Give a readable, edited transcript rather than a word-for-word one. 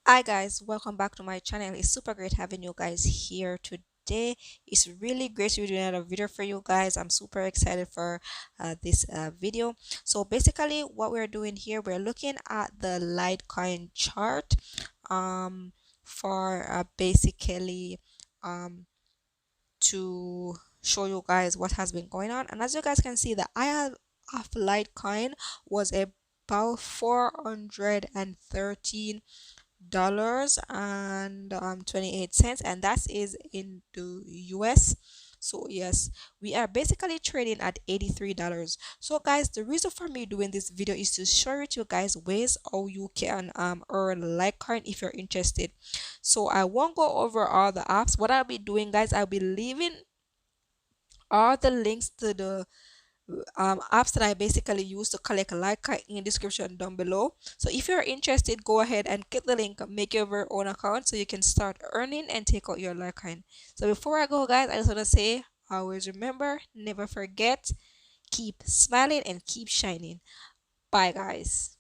Hi guys, welcome back to my channel. It's super great having you guys here today. It's really great to be doing another video for you guys. I'm super excited for this video. So basically what we're doing here, we're looking at the Litecoin chart for basically um to show you guys what has been going on. And as you guys can see, the IR of Litecoin was about 413 dollars and 28 cents, and that is in the US. So yes, we are basically trading at $83. So guys, the reason for me doing this video is to show you guys ways how you can earn Litecoin if you're interested. So I won't go over all the apps. What I'll be doing, guys, I'll be leaving all the links to the apps that I basically use to collect Litecoin in the description down below. So if you're interested, go ahead and click the link, make your very own account so you can start earning and take out your Litecoin. So before I go, guys, I just want to say, always remember, never forget, keep smiling and keep shining. Bye, guys.